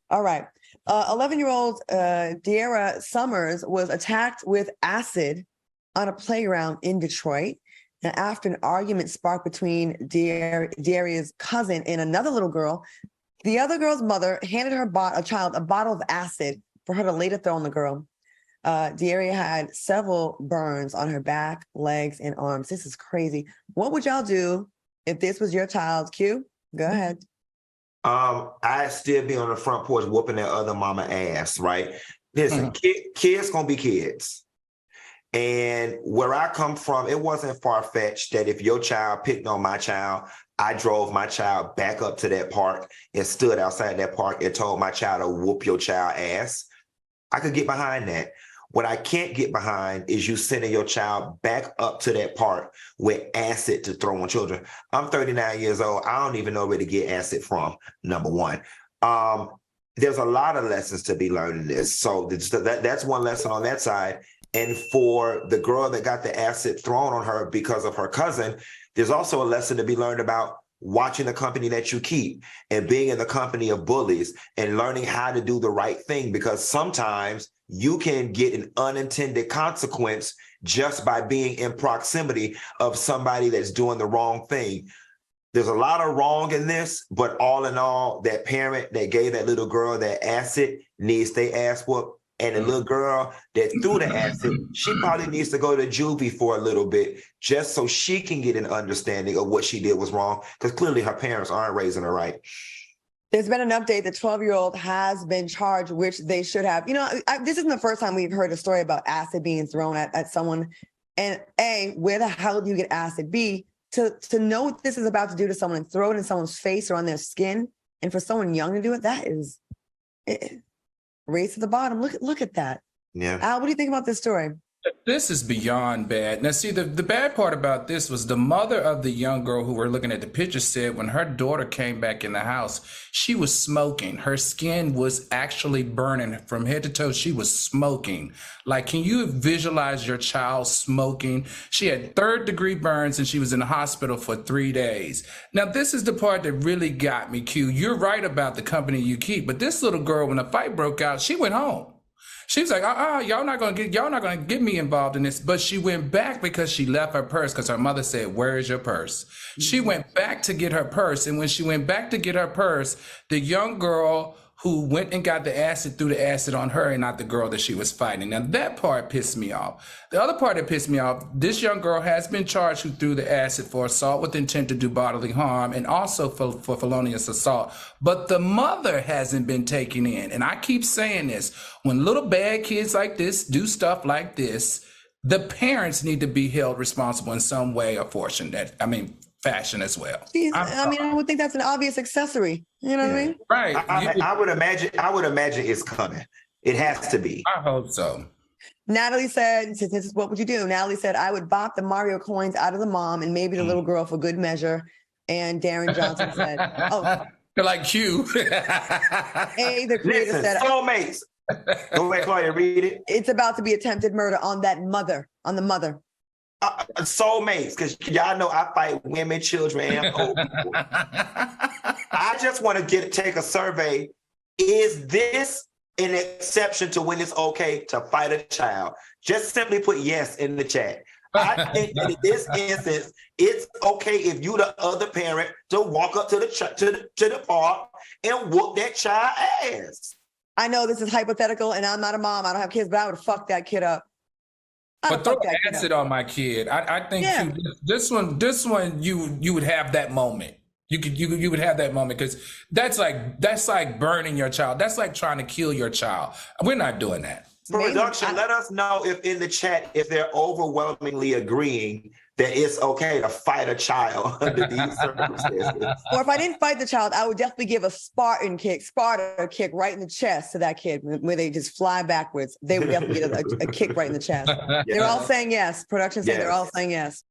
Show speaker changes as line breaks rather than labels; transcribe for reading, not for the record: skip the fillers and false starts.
All right. 11-year-old De'Ara Summers was attacked with acid on a playground in Detroit. And after an argument sparked between De'Ara's cousin and another little girl, the other girl's mother handed her a child a bottle of acid for her to later throw on the girl. De'Ara had several burns on her back, legs, and arms. This is crazy. What would y'all do if this was your child? Q, go ahead.
I'd still be on the front porch whooping that other mama ass, right? Listen, kids gonna be kids. And where I come from, it wasn't far-fetched that if your child picked on my child, I drove my child back up to that park and stood outside that park and told my child to whoop your child ass. I could get behind that. What I can't get behind is you sending your child back up to that park with acid to throw on children. I'm 39 years old. I don't even know where to get acid from, number one. There's a lot of lessons to be learned in this. So that's one lesson on that side. And for the girl that got the acid thrown on her because of her cousin, there's also a lesson to be learned about watching the company that you keep and being in the company of bullies and learning how to do the right thing, because sometimes you can get an unintended consequence just by being in proximity of somebody that's doing the wrong thing. There's a lot of wrong in this, but all in all, that parent that gave that little girl that acid needs their ass whooped. And the little girl that threw the acid, she probably needs to go to juvie for a little bit just so she can get an understanding of what she did was wrong, because clearly her parents aren't raising her right.
There's been an update. The 12-year-old has been charged, which they should have. You know, this isn't the first time we've heard a story about acid being thrown at someone. And A, where the hell do you get acid? B, to know what this is about to do to someone and throw it in someone's face or on their skin, and for someone young to do it, that is race to the bottom. Look at that.
Yeah.
Al, what do you think about this story?
This is beyond bad. Now, see, the bad part about this was the mother of the young girl who we're looking at the picture said when her daughter came back in the house, she was smoking. Her skin was actually burning from head to toe. She was smoking. Like, can you visualize your child smoking? She had 3rd-degree burns and she was in the hospital for 3 days. Now, this is the part that really got me, Q. You're right about the company you keep, but this little girl, when the fight broke out, she went home. She was like, y'all not gonna get me involved in this. But she went back because she left her purse, because her mother said, "Where is your purse?" Mm-hmm. She went back to get her purse. And when she went back to get her purse, the young girl who went and got the acid threw the acid on her and not the girl that she was fighting. Now that part pissed me off. The other part that pissed me off, this young girl has been charged who threw the acid for assault with intent to do bodily harm and also for felonious assault. But the mother hasn't been taken in. And I keep saying this, when little bad kids like this do stuff like this, the parents need to be held responsible in some way or fashion as well.
I would think that's an obvious accessory. You know what I mean?
Right.
I would imagine it's coming. It has to be.
I hope so.
Natalie said, this is what would you do? Natalie said, I would bop the Mario coins out of the mom and maybe the little girl for good measure. And Darren Johnson said,
they're like Q.
The creator said,
soulmates. Go ahead, Claudia, read it.
It's about to be attempted murder on the mother.
Soulmates, because y'all know I fight women, children, and old people. I just want to take a survey. Is this an exception to when it's okay to fight a child? Just simply put yes in the chat. I think that in this instance, it's okay if you, the other parent, to walk up to the park and whoop that child ass.
I know this is hypothetical, and I'm not a mom. I don't have kids, but I would fuck that kid up.
But throw acid on my kid. I think this one you would have that moment. You would have that moment, because that's like burning your child. That's like trying to kill your child. We're not doing that.
Production, let us know if in the chat if they're overwhelmingly agreeing that it's okay to fight a child under these circumstances.
Or if I didn't fight the child, I would definitely give a Sparta kick right in the chest to that kid, where they just fly backwards. They would definitely get a kick right in the chest. Yeah. They're all saying yes. Production said they're all saying yes.